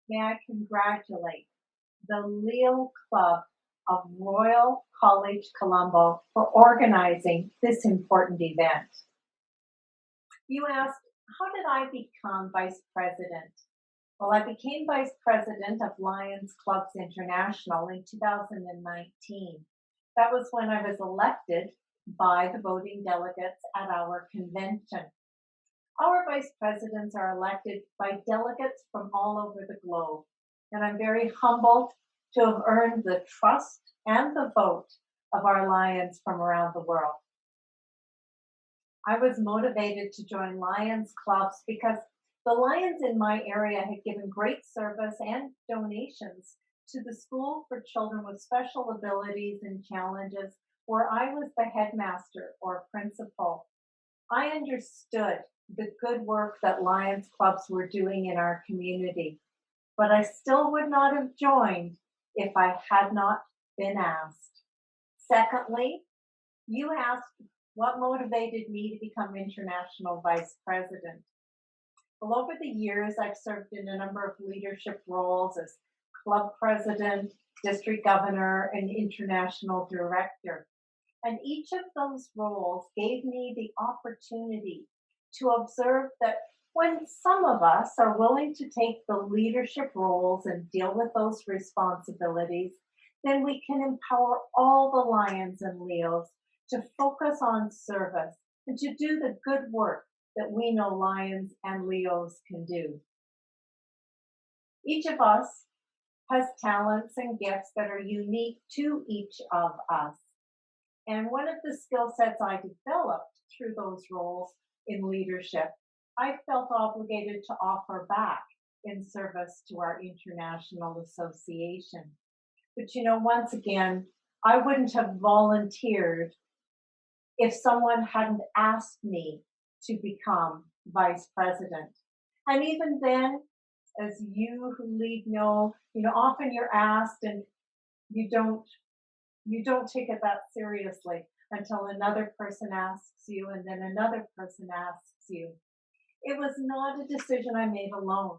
may I congratulate the Leo Club of Royal College Colombo for organizing this important event. You asked, how did I become vice president? Well, I became vice president of Lions Clubs International in 2019. That was when I was elected by the voting delegates at our convention. Our vice presidents are elected by delegates from all over the globe, and I'm very humbled to have earned the trust and the vote of our Lions from around the world. I was motivated to join Lions clubs because the Lions in my area had given great service and donations to the school for children with special abilities and challenges, where I was the headmaster or principal. I understood the good work that Lions clubs were doing in our community, but I still would not have joined if I had not been asked. Secondly, you asked what motivated me to become international vice president. Well, over the years, I've served in a number of leadership roles as club president, district governor, and international director. And each of those roles gave me the opportunity to observe that when some of us are willing to take the leadership roles and deal with those responsibilities, then we can empower all the Lions and Leos to focus on service and to do the good work that we know Lions and Leos can do. Each of us has talents and gifts that are unique to each of us. And one of the skill sets I developed through those roles in leadership, I felt obligated to offer back in service to our international association. But once again, I wouldn't have volunteered if someone hadn't asked me to become vice president. And even then, as you who lead know, often you're asked and you don't take it that seriously until another person asks you and then another person asks you. It was not a decision I made alone.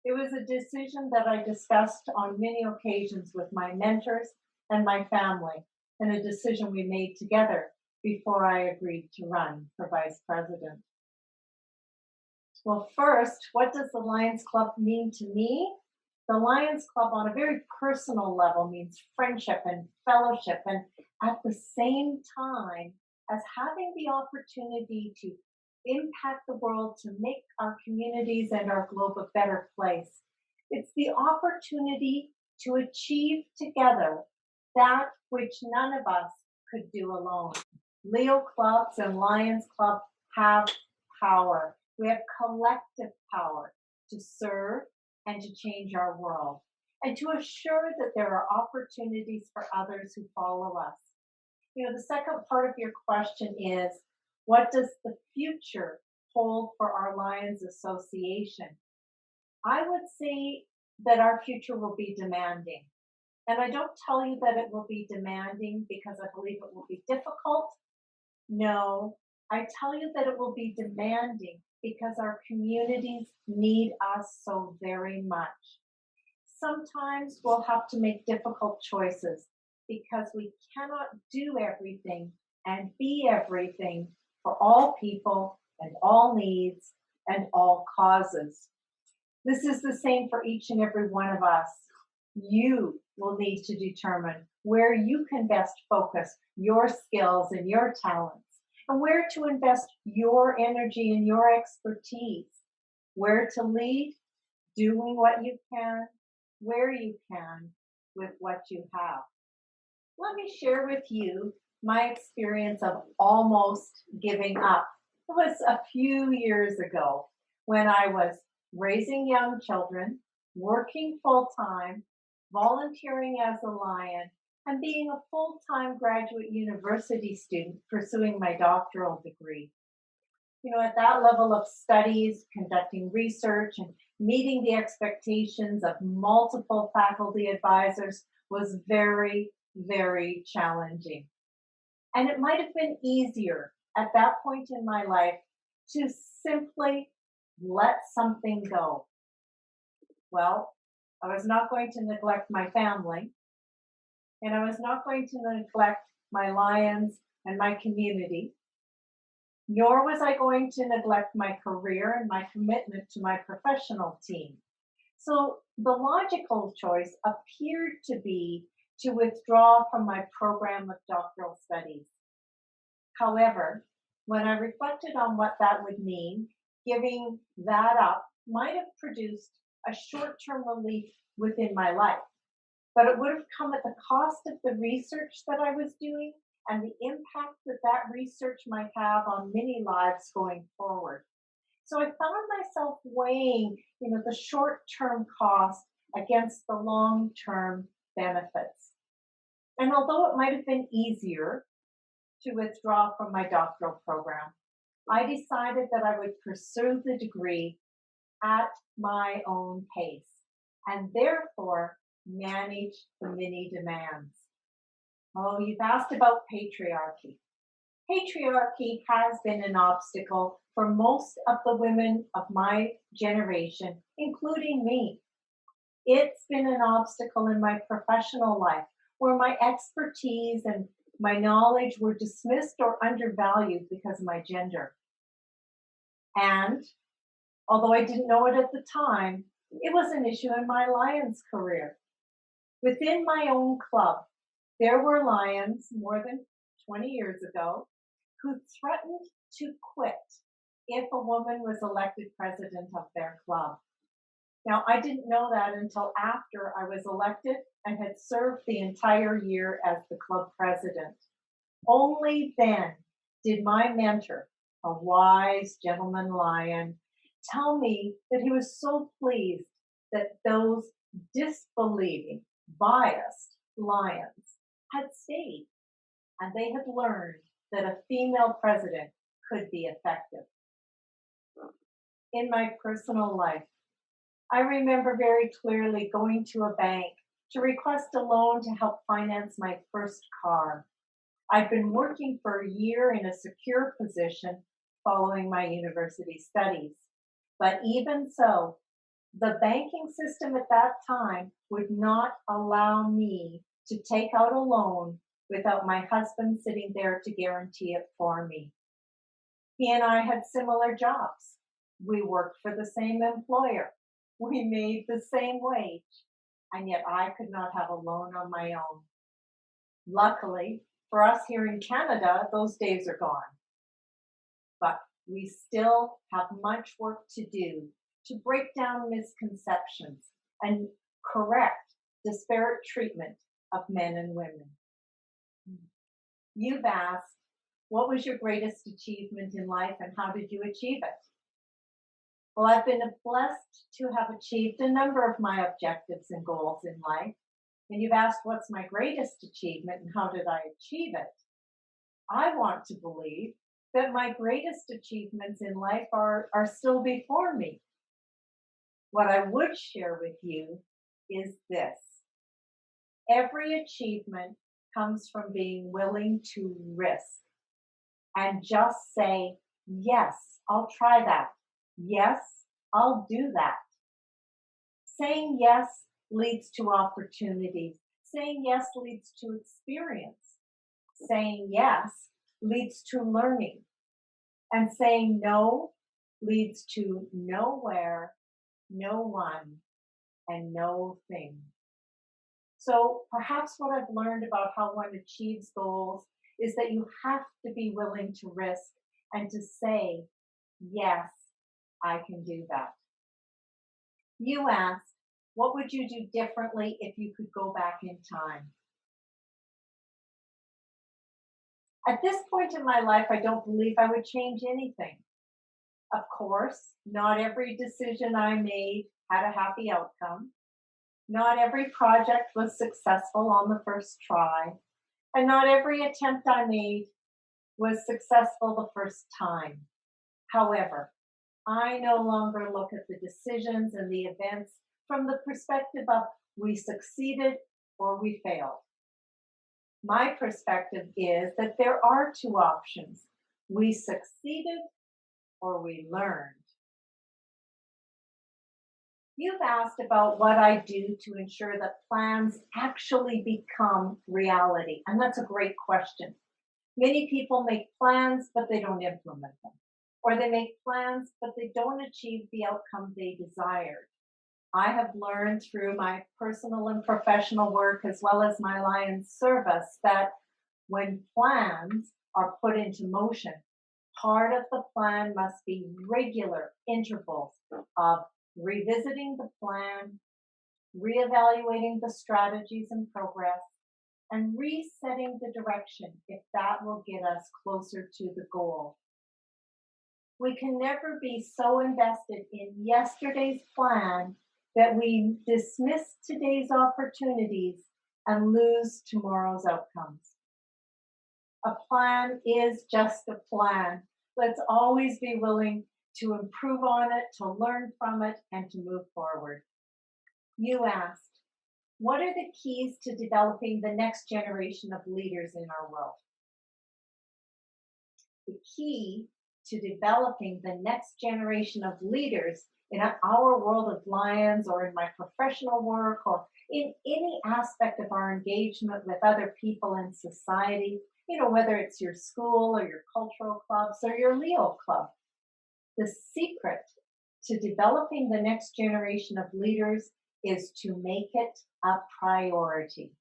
It was a decision that I discussed on many occasions with my mentors and my family, and a decision we made together before I agreed to run for vice president. Well, first, what does the Lions Club mean to me? The Lions Club, on a very personal level, means friendship and fellowship, and at the same time as having the opportunity to impact the world, to make our communities and our globe a better place. It's the opportunity to achieve together that which none of us could do alone. Leo clubs and Lions Club have power. We have collective power to serve and to change our world, and to assure that there are opportunities for others who follow us. The second part of your question is, what does the future hold for our Lions Association? I would say that our future will be demanding. And I don't tell you that it will be demanding because I believe it will be difficult. No, I tell you that it will be demanding because our communities need us so very much. Sometimes we'll have to make difficult choices because we cannot do everything and be everything for all people and all needs and all causes. This is the same for each and every one of us. You will need to determine where you can best focus your skills and your talents, and where to invest your energy and your expertise, where to lead, doing what you can, where you can, with what you have. Let me share with you my experience of almost giving up. It was a few years ago when I was raising young children, working full-time, volunteering as a Lion, and being a full-time graduate university student pursuing my doctoral degree. At that level of studies, conducting research and meeting the expectations of multiple faculty advisors was very, very challenging. And it might have been easier at that point in my life to simply let something go. Well, I was not going to neglect my family, and I was not going to neglect my lions and my community, nor was I going to neglect my career and my commitment to my professional team. So the logical choice appeared to be to withdraw from my program of doctoral studies. However, when I reflected on what that would mean, giving that up might have produced a short term relief within my life, but it would have come at the cost of the research that I was doing and the impact that that research might have on many lives going forward. So I found myself weighing, the short-term cost against the long-term benefits. And although it might have been easier to withdraw from my doctoral program, I decided that I would pursue the degree at my own pace and therefore manage the many demands. Oh, you've asked about patriarchy. Patriarchy has been an obstacle for most of the women of my generation, including me. It's been an obstacle in my professional life where my expertise and my knowledge were dismissed or undervalued because of my gender. And although I didn't know it at the time, it was an issue in my Lions career. Within my own club, there were Lions more than 20 years ago who threatened to quit if a woman was elected president of their club. Now, I didn't know that until after I was elected and had served the entire year as the club president. Only then did my mentor, a wise gentleman lion, tell me that he was so pleased that those disbelieving, biased lions had stayed and they had learned that a female president could be effective. In my personal life, I remember very clearly going to a bank to request a loan to help finance my first car. I'd been working for a year in a secure position following my university studies. But even so, the banking system at that time would not allow me to take out a loan without my husband sitting there to guarantee it for me. He and I had similar jobs. We worked for the same employer. We made the same wage, and yet I could not have a loan on my own. Luckily, for us here in Canada, those days are gone. But we still have much work to do to break down misconceptions and correct disparate treatment of men and women. You've asked, what was your greatest achievement in life and how did you achieve it? Well, I've been blessed to have achieved a number of my objectives and goals in life. And you've asked, what's my greatest achievement and how did I achieve it? I want to believe that my greatest achievements in life are still before me. What I would share with you is this. Every achievement comes from being willing to risk and just say, yes, I'll try that. Yes, I'll do that. Saying yes leads to opportunities. Saying yes leads to experience. Saying yes leads to learning. And saying no leads to nowhere, no one, and no thing. So perhaps what I've learned about how one achieves goals is that you have to be willing to risk and to say, yes, I can do that. You asked, what would you do differently if you could go back in time? At this point in my life, I don't believe I would change anything. Of course, not every decision I made had a happy outcome. Not every project was successful on the first try, and not every attempt I made was successful the first time. However, I no longer look at the decisions and the events from the perspective of we succeeded or we failed. My perspective is that there are two options. We succeeded or we learned. You've asked about what I do to ensure that plans actually become reality, and that's a great question. Many people make plans, but they don't implement them. Or they make plans, but they don't achieve the outcome they desired. I have learned through my personal and professional work, as well as my Lions service, that when plans are put into motion, part of the plan must be regular intervals of revisiting the plan, reevaluating the strategies and progress, and resetting the direction if that will get us closer to the goal. We can never be so invested in yesterday's plan that we dismiss today's opportunities and lose tomorrow's outcomes. A plan is just a plan. Let's always be willing to improve on it, to learn from it, and to move forward. You asked, what are the keys to developing the next generation of leaders in our world? The key to developing the next generation of leaders in our world of Lions, or in my professional work, or in any aspect of our engagement with other people in society, whether it's your school or your cultural clubs or your Leo club. The secret to developing the next generation of leaders is to make it a priority.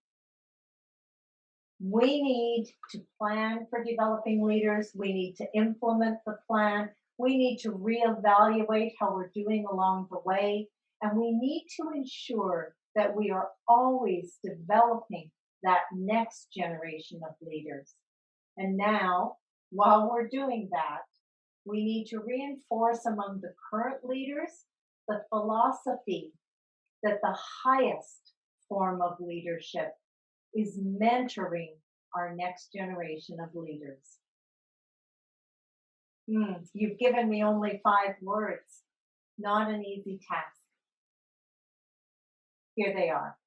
We need to plan for developing leaders. We need to implement the plan. We need to reevaluate how we're doing along the way. And we need to ensure that we are always developing that next generation of leaders. And now, while we're doing that, we need to reinforce among the current leaders the philosophy that the highest form of leadership is mentoring our next generation of leaders. You've given me only 5 words. Not an easy task. Here they are: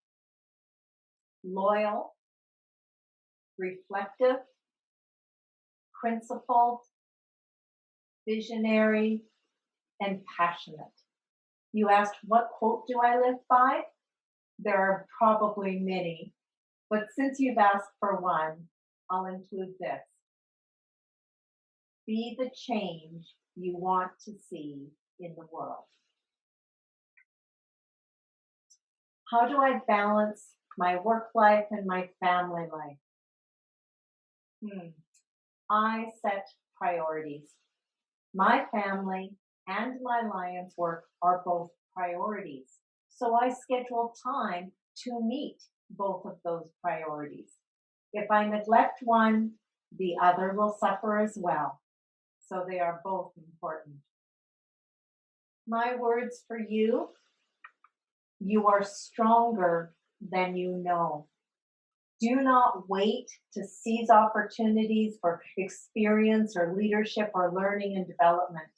loyal, reflective, principled, visionary, and passionate. You asked, what quote do I live by? There are probably many, but since you've asked for one, I'll include this. Be the change you want to see in the world. How do I balance my work life and my family life? I set priorities. My family and my Lions work are both priorities, so I schedule time to meet both of those priorities. If I neglect one, the other will suffer as well. So they are both important. My words for you: you are stronger than you know. Do not wait to seize opportunities for experience or leadership or learning and development.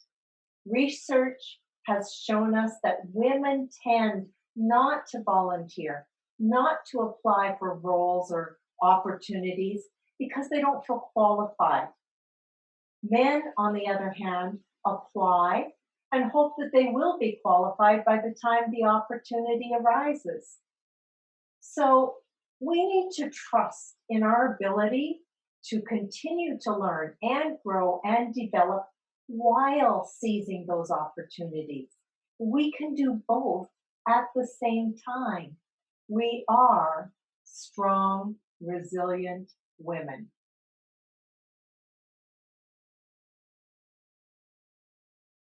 Research has shown us that women tend not to volunteer, not to apply for roles or opportunities because they don't feel qualified. Men, on the other hand, apply and hope that they will be qualified by the time the opportunity arises. So we need to trust in our ability to continue to learn and grow and develop while seizing those opportunities. We can do both at the same time. We are strong, resilient women.